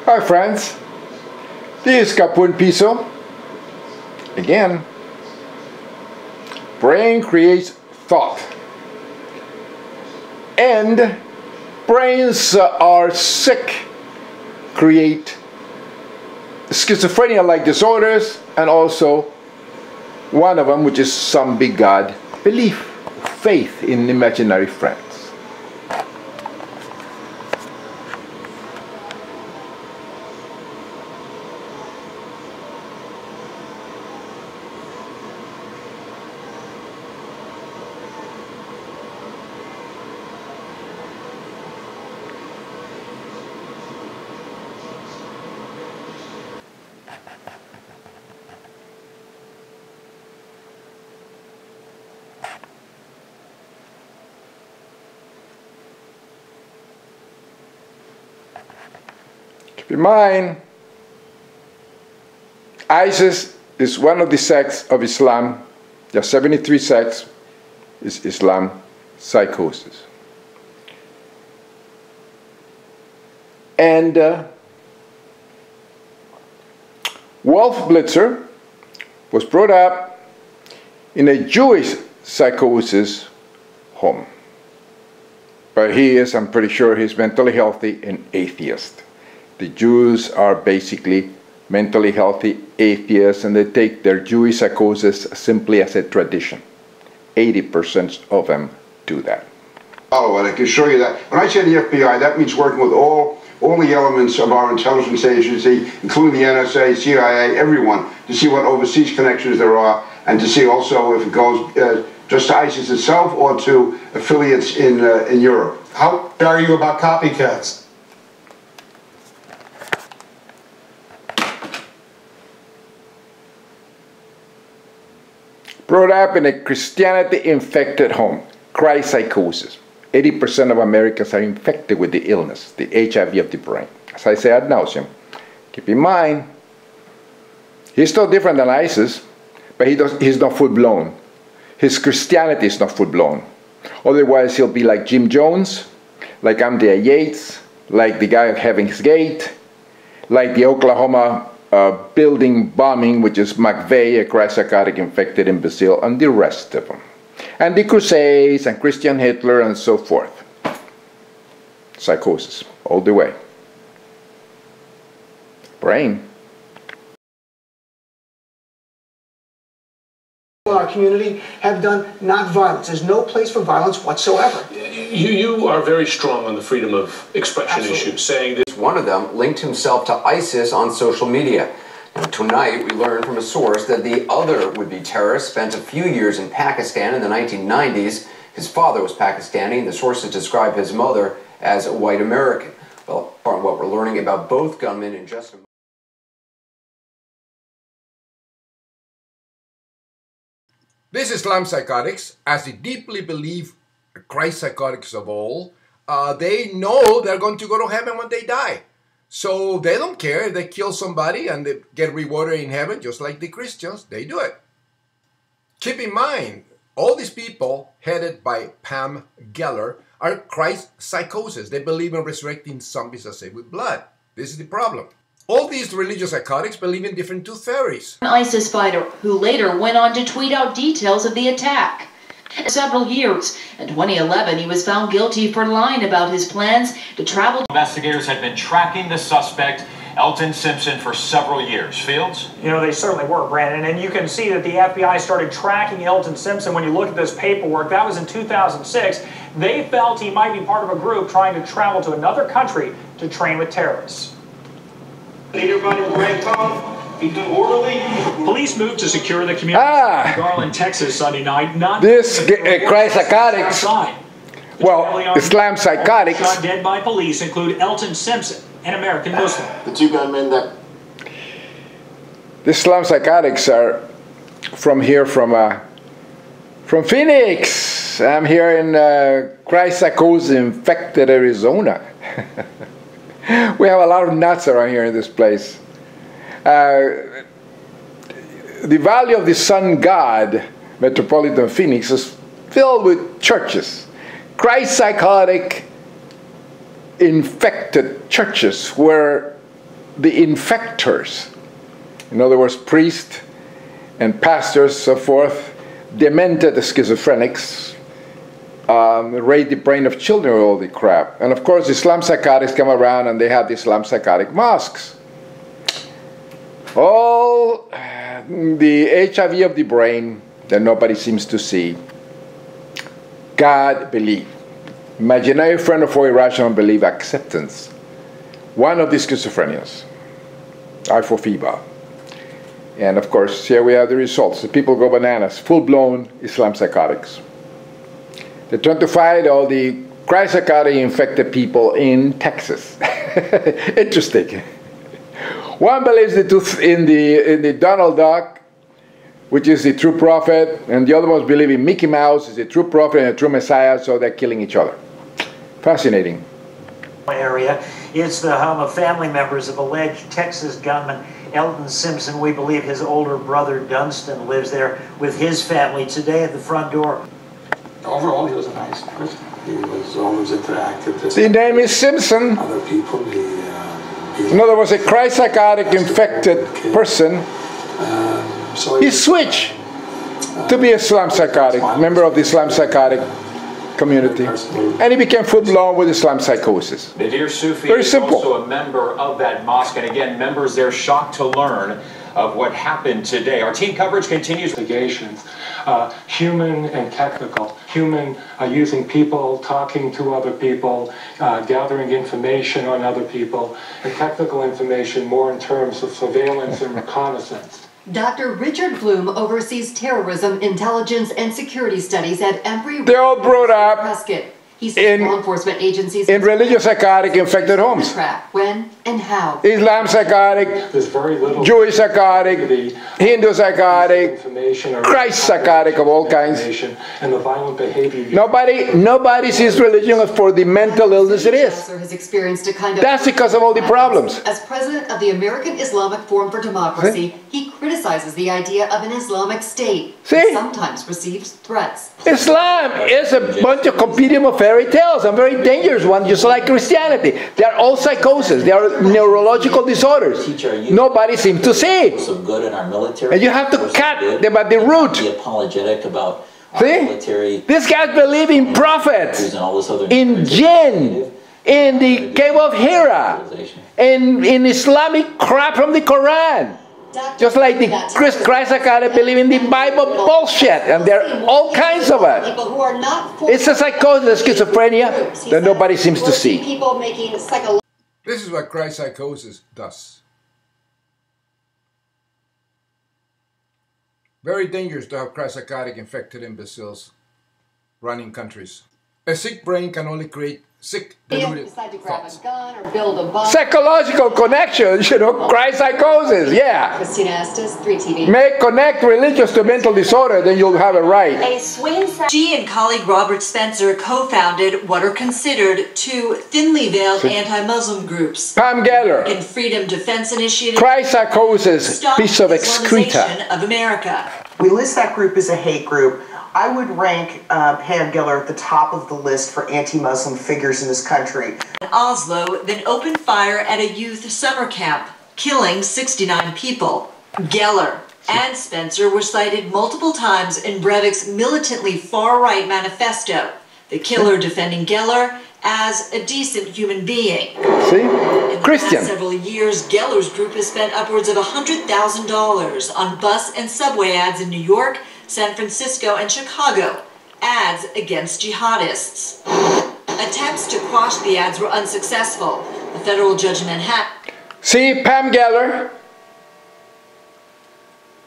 Hi friends, this is Kapun Piso. Again, brain creates thought. And brains are sick, create schizophrenia-like disorders, and also one of them, which is some big God, belief, faith in imaginary friends. Keep in mind, ISIS is one of the sects of Islam. There are 73 sects. Is Islam Psychosis. And Wolf Blitzer was brought up in a Jewish psychosis home. But he is, I'm pretty sure, he's mentally healthy and atheist. The Jews are basically mentally healthy atheists, and they take their Jewish psychosis simply as a tradition. 80% of them do that. Oh, and I can show you that. When I say the FBI, that means working with all the elements of our intelligence agency, including the NSA, CIA, everyone, to see what overseas connections there are, and to see also if it goes just to ISIS itself or to affiliates in Europe. How are you about copycats? Brought up in a Christianity-infected home, Christ psychosis. 80% of Americans are infected with the illness, the HIV of the brain. As I say ad nauseum, keep in mind, he's still different than ISIS, but he's not full-blown. His Christianity is not full-blown. Otherwise, he'll be like Jim Jones, like Amdea Yates, like the guy of Heaven's Gate, like the Oklahoma building bombing, which is McVeigh, a Christ psychotic infected imbecile, and the rest of them. And the Crusades, and Christian Hitler, and so forth. Psychosis, all the way. Brain. Our community have done not violence. There's no place for violence whatsoever. You are very strong on the freedom of expression issue, saying that one of them linked himself to ISIS on social media. Now, tonight we learned from a source that the other would-be terrorist spent a few years in Pakistan in the 1990s. His father was Pakistani, and the sources describe his mother as a white American. Well, part of what we're learning about both gunmen in just a moment. This Islam psychotics, as they deeply believe Christ psychotics of all, they know they're going to go to heaven when they die. So they don't care if they kill somebody and they get rewarded in heaven, just like the Christians, they do it. Keep in mind, all these people, headed by Pam Geller, are Christ psychosis. They believe in resurrecting zombies as saved with blood. This is the problem. All these religious psychotics believe in different tooth fairies. An ISIS fighter who later went on to tweet out details of the attack. Several years. In 2011, he was found guilty for lying about his plans to travel. Investigators had been tracking the suspect, Elton Simpson, for several years. Fields? You know, they certainly were, Brandon, and you can see that the FBI started tracking Elton Simpson when you look at this paperwork. That was in 2006. They felt he might be part of a group trying to travel to another country to train with terrorists. Police moved to secure the community in Garland, Texas Sunday night. This Christ psychotics, well, Islam psychotics, shot dead by police include Elton Simpson, an American Muslim. The two gunmen that... The Islam psychotics are from here, from Phoenix. I'm here in Christ psychosis infected Arizona. We have a lot of nuts around here in this place. The Valley of the Sun God, Metropolitan Phoenix, is filled with churches. Christ psychotic infected churches where the infectors, in other words, priests and pastors, so forth, demented schizophrenics, raid the brain of children with all the crap. And of course, Islam psychotics come around and they have the Islam psychotic mosques. All the HIV of the brain that nobody seems to see. God believe. Imaginary friend of all irrational belief, acceptance. One of the schizophrenias. I for fever. And of course, here we have the results. The people go bananas, full-blown Islam psychotics. They're trying to fight all the Christ-psychotic infected people in Texas. Interesting. One believes in the Donald Duck, which is the true prophet, and the other ones believe in Mickey Mouse is the true prophet and the true Messiah, so they're killing each other. Fascinating. Area. It's the home of family members of alleged Texas gunman Elton Simpson. We believe his older brother Dunstan lives there with his family today at the front door. Overall, he was a nice person. He was always interactive. The name is Simpson. Other people, in other words, a Christ-psychotic infected person. He switched to be Islam psychotic, member of the Islam psychotic community, and he became full-blown with Islam psychosis. Nadir Sufi Very is simple. also a member of that mosque, and again, members there shocked to learn of what happened today. Our team coverage continues. Investigations, human and technical. Human using people, talking to other people, gathering information on other people, and technical information more in terms of surveillance and reconnaissance. Dr. Richard Bloom oversees terrorism, intelligence, and security studies at Embry. They're all brought up Prescott. He says law enforcement agencies in religious psychotic infected homes. Track when and how. Islam psychotic, Jewish psychotic, Hindu psychotic, Christ psychotic of all kinds. And the violent behavior. Nobody sees religion for the mental illness it is. Has experienced a kind of That's because of all the problems. As president of the American Islamic Forum for Democracy, he criticizes the idea of an Islamic state. See? Sometimes receives threats. Islam is a bunch of competing fairy tales, and very dangerous ones, just like Christianity. They are all psychosis. They are neurological disorders. Nobody seems to see. Some good in our military. And you have to cut them at the root. Be apologetic about our See? military. These guys believe in prophets, in jinn, in the cave of Hira, in Islamic crap from the Quran. Just like the Christ psychotic believe in the Bible bullshit, and there are all kinds of it. It's a psychosis, schizophrenia that nobody seems to see. This is what Christ psychosis does. Very dangerous to have Christ psychotic infected imbeciles running countries. A sick brain can only create sick, deluded thoughts. Psychological connections, you know, Christ psychosis, yeah. Christina Estes, 3TV. May connect religious to mental disorder, then you'll have it right. She and colleague Robert Spencer co-founded what are considered two thinly veiled anti-Muslim groups. Pam Geller. In Freedom Defense Initiative. Christ psychosis, piece of excreta. Of America. We list that group as a hate group. I would rank Pam Geller at the top of the list for anti-Muslim figures in this country. Oslo then opened fire at a youth summer camp, killing 69 people. Geller and Spencer were cited multiple times in Breivik's militantly far-right manifesto, the killer defending Geller as a decent human being. See? In the Christian. past several years, Geller's group has spent upwards of $100,000 on bus and subway ads in New York, San Francisco, and Chicago, ads against jihadists. Attempts to quash the ads were unsuccessful. The federal judge in Manhattan... See, Pam Geller,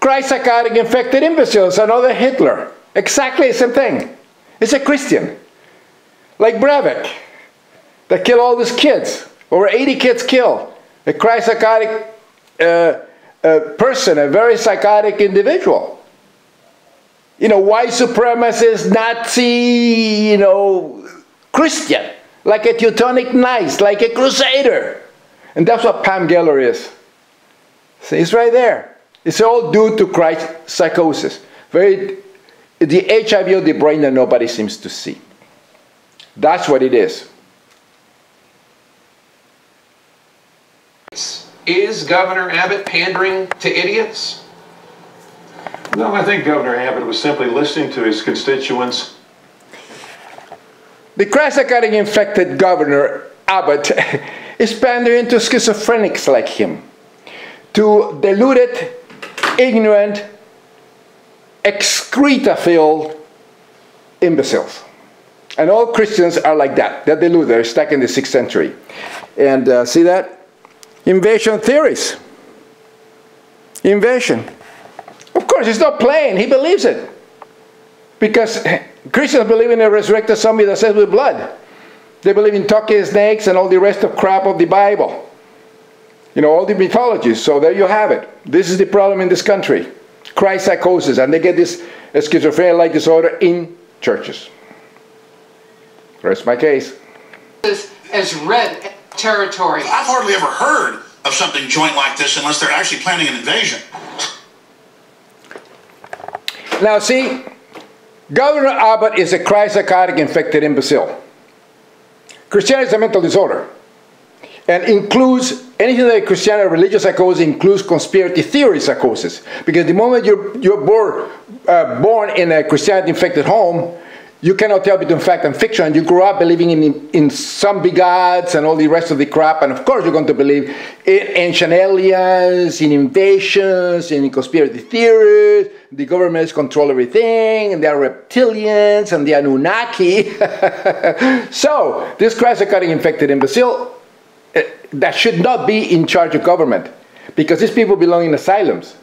Christ psychotic infected imbeciles, another Hitler. Exactly the same thing. It's a Christian. Like Breivik, that killed all these kids. Over 80 kids killed. A Christ psychotic person, a very psychotic individual. You know, white supremacist, Nazi, you know, Christian, like a Teutonic Knight, like a crusader. And that's what Pam Geller is. See, it's right there. It's all due to Christ psychosis. The HIV of the brain that nobody seems to see. That's what it is. Is Governor Abbott pandering to idiots? No, I think Governor Abbott was simply listening to his constituents. The Christ-psychotic infected Governor Abbott is pandering to schizophrenics like him, to deluded, ignorant, excreta-filled imbeciles. And all Christians are like that. They're deluded. They're stuck in the 6th century. And see that? Invasion theories. Invasion. Of course, he's not playing. He believes it. Because Christians believe in a resurrected zombie that says with blood. They believe in talking snakes and all the rest of crap of the Bible. You know, all the mythologies. So there you have it. This is the problem in this country. Christ psychosis. And they get this schizophrenia-like disorder in churches. Rest my case. As red territory. I've hardly ever heard of something joint like this unless they're actually planning an invasion. Now see, Governor Abbott is a Christ-psychotic infected imbecile. Christianity is a mental disorder and includes anything that Christianity religious psychosis includes conspiracy theory psychosis. Because the moment you're born in a Christianity infected home, you cannot tell between fact and fiction, and you grow up believing in zombie gods and all the rest of the crap, and of course you're going to believe in ancient aliens, in invasions, in conspiracy theories, the governments control everything, and they are reptilians, and the Anunnaki. So, this Christ-psychotic infected imbecile, that should not be in charge of government, because these people belong in asylums.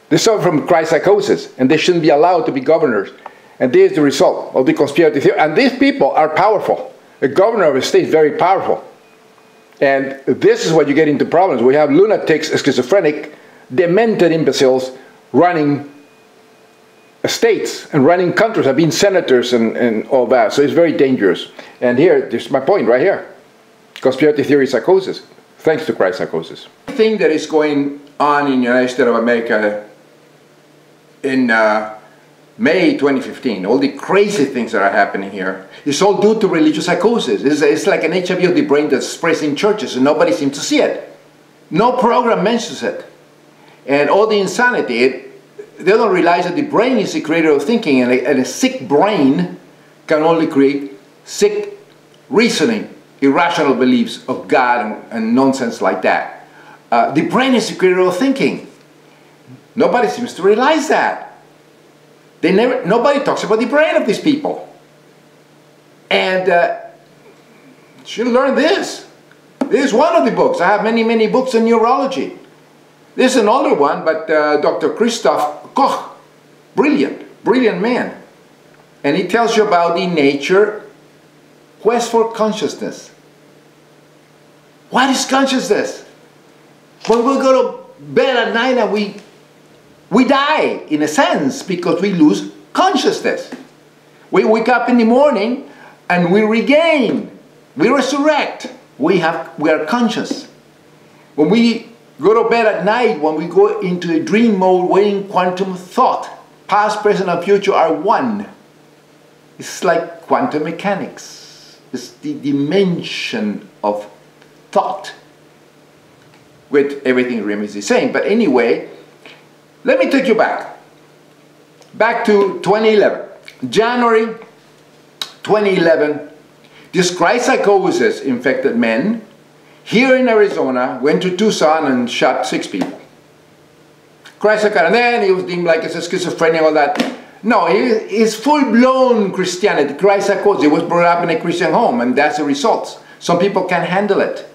They suffer from Christ psychosis, and they shouldn't be allowed to be governors. And this is the result of the conspiracy theory. And these people are powerful. A governor of a state is very powerful. And this is what you get into problems. We have lunatics, schizophrenic, demented imbeciles running states and running countries, have been senators and all that. So it's very dangerous. And here, this is my point right here. Conspiracy theory psychosis, thanks to Christ psychosis. The thing that is going on in the United States of America in May 2015, all the crazy things that are happening here, is all due to religious psychosis. It's like an HIV of the brain that's spreads in churches and nobody seems to see it. No program mentions it. And all the insanity, they don't realize that the brain is the creator of thinking, and a sick brain can only create sick reasoning, irrational beliefs of God and nonsense like that. The brain is the creator of thinking. Nobody seems to realize that. Nobody talks about the brain of these people. And you should learn this. This is one of the books. I have many, many books on neurology. This is an older one, but Dr. Christoph Koch, brilliant man. And he tells you about the nature, quest for consciousness. What is consciousness? When we go to bed at night and we die, in a sense, because we lose consciousness. We wake up in the morning and we regain, we resurrect, we are conscious. When we go to bed at night, when we go into a dream mode, we're in quantum thought. Past, present, and future are one. It's like quantum mechanics. It's the dimension of thought, with everything remains the same. But anyway, let me take you back to 2011. January 2011, this Christ psychosis infected man here in Arizona went to Tucson and shot 6 people. Christ psychosis, and then he was deemed like a schizophrenia, all that. No, he's full-blown Christianity. Christ psychosis. He was brought up in a Christian home, and that's the results. Some people can't handle it.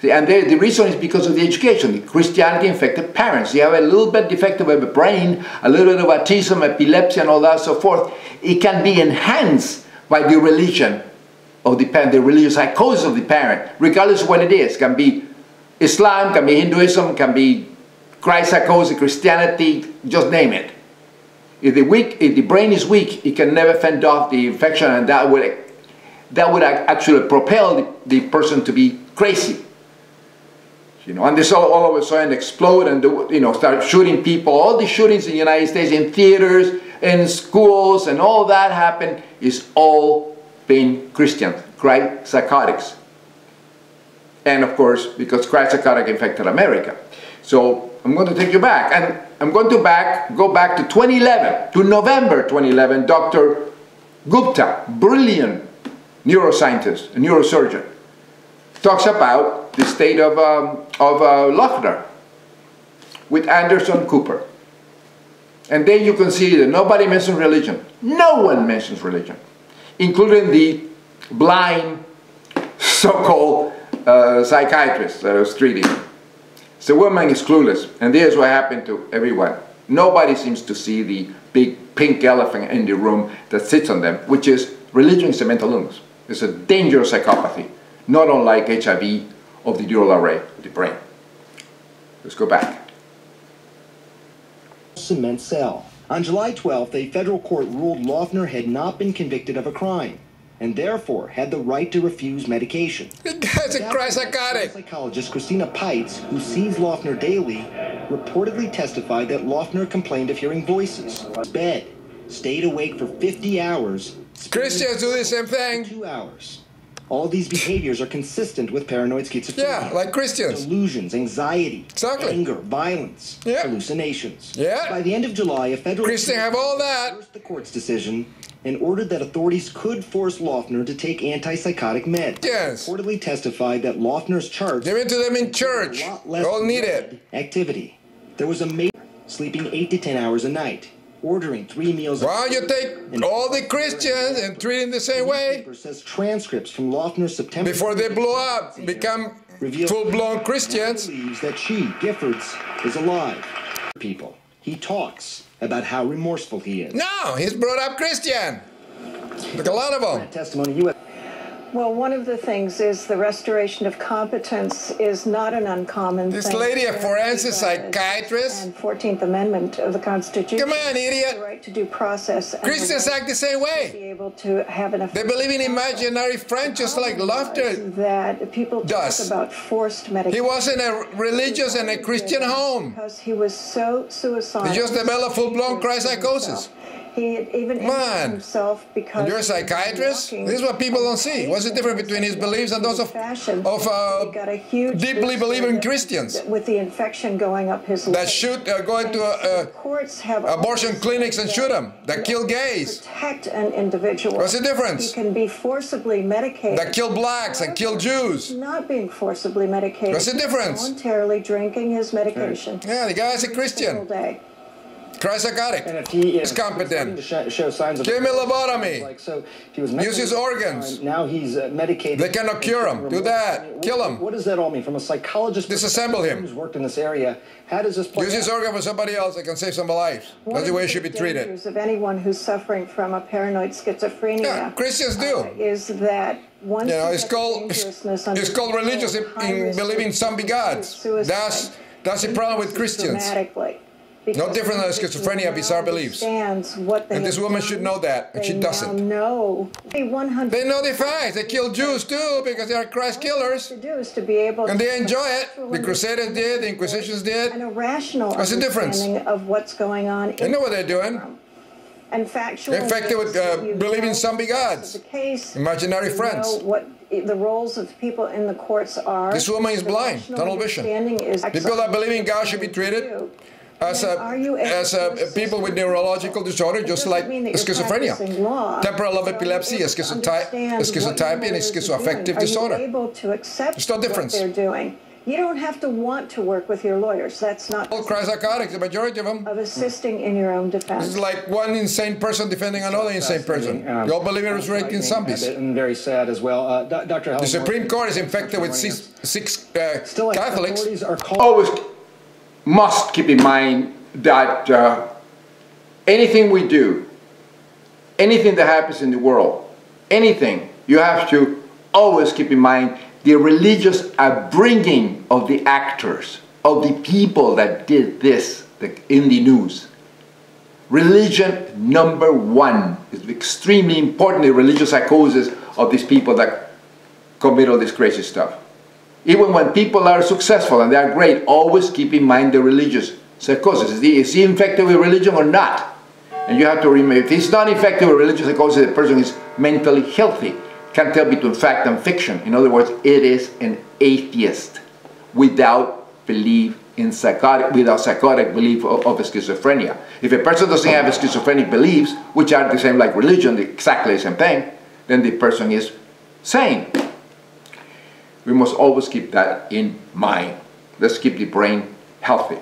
See, and the reason is because of the education. The Christianity-infected parents. They have a little bit defective of the brain, a little bit of autism, epilepsy, and all that, so forth. It can be enhanced by the religion of the parent, the religious psychosis of the parent, regardless of what it is. It can be Islam, can be Hinduism, can be Christ psychosis, Christianity, just name it. If the brain is weak, it can never fend off the infection, and that would actually propel the person to be crazy. You know, and this all of a sudden explode and start shooting people. All the shootings in the United States, in theaters, in schools, and all that happened is all been Christian, Christ psychotics. And of course, because Christ psychotic infected America. So I'm going to take you back, and I'm going to go back to 2011, to November 2011. Dr. Gupta, brilliant neuroscientist, a neurosurgeon, talks about the state of Lochner with Anderson Cooper. And then you can see that nobody mentions religion. No one mentions religion, including the blind so-called psychiatrist that was treating him. So the woman is clueless, and this is what happened to everyone. Nobody seems to see the big pink elephant in the room that sits on them, which is religion is a mental illness. It's a dangerous psychopathy, not unlike HIV of the neural array of the brain. Let's go back. Cement cell. On July 12th, a federal court ruled Lochner had not been convicted of a crime, and therefore had the right to refuse medication. The guy's a Christ psychotic. Psychologist Christina Peitz, who sees Lochner daily, reportedly testified that Lochner complained of hearing voices, bed, stayed awake for 50 hours. Christians do the same thing. 2 hours. All these behaviors are consistent with paranoid schizophrenia. Yeah, like Christians. Delusions, anxiety, anger, violence, hallucinations. Yeah. By the end of July, a federal Christians have all that. reversed the court's decision and ordered that authorities could force Lochner to take antipsychotic meds. Yes. Reportedly testified that Lochner's charts give it to them in church. They all need it. Activity. There was a major sleeping 8 to 10 hours a night, ordering 3 meals. Why don't you take all the Christians and treat them the same way? Says transcripts from Lochner's September before they blow up, become full-blown Christians. Believes that she, Giffords, is alive. People. He talks about how remorseful he is. No, he's brought up Christian. Like a lot of them. Testimony. Well, one of the things is the restoration of competence is not an uncommon thing. This lady, a forensic psychiatrist. And 14th Amendment of the Constitution. Come on, idiot. The right to due process. Christians act the same way. Be able to have an they believe in imaginary friends just like Lochner that people talk about forced medication. He was in a religious and a Christian home. Because he was so suicidal. He just developed full-blown psychosis. He even injured himself because you're a psychiatrist? This is what people don't see. What's the difference between his beliefs and those of deeply believing Christians? With the infection going up his that shoot, go into abortion clinics and shoot them. That kill gays. Protect an individual. What's the difference? He can be forcibly medicated. That kill blacks and kill Jews. Not being forcibly medicated. What's the difference? Voluntarily drinking his medication. Yeah, the guy's a Christian. Christ psychotic. And if he is competent. To show signs of give me lobotomy. Like so, he was use his organs. Now he's medicated. They cannot cure him. Do that. Kill him. What does that all mean? From a psychologist disassemble him. Who's worked in this area, how does this play use his organ for somebody else that can save some lives. That's the way it should be treated. Of anyone who's suffering from a paranoid schizophrenia. Yeah, Christians do. Is that once it's called religious in believing zombie gods. That's the problem with Christians. No different than schizophrenia, bizarre beliefs. And this woman should know that, and she doesn't. They know the facts. They kill Jews too because they are Christ killers. And they enjoy it. The Crusaders did, the Inquisitions did. What's the difference? Of what's going on. They know what they're doing. And factual. They're infected with believing zombie gods. Imaginary friends. What the roles of people in the courts are. This woman is blind, tunnel vision. People that believe in God should be treated as people with neurological disorder, just like schizophrenia. Temporal lobe epilepsy is schizotypy and schizoaffective disorder. There's no difference. They're doing. You don't have to want to work with your lawyers. That's not. All Christ psychotics, the majority of them. Of assisting in your own defense. This is like one insane person defending another insane person. You all believe in resurrecting zombies. And very sad as well. Dr. The Supreme Court is infected with six Catholics. Always must keep in mind that anything we do, anything that happens in the world, anything, you have to always keep in mind the religious upbringing of the actors, of the people that did this in the news. Religion, number one, is extremely important, the religious psychosis of these people that commit all this crazy stuff. Even when people are successful and they are great, always keep in mind the religious psychosis. Is he infected with religion or not? And you have to remember, if he's not infected with religious psychosis, the person is mentally healthy, can't tell between fact and fiction. In other words, it is an atheist without belief in without psychotic belief of schizophrenia. If a person doesn't have schizophrenic beliefs, which are the same like religion, exactly the same thing, then the person is sane. We must always keep that in mind. Let's keep the brain healthy.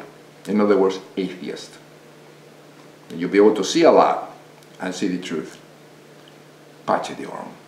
In other words, atheist. And you'll be able to see a lot and see the truth. Pace di Oro.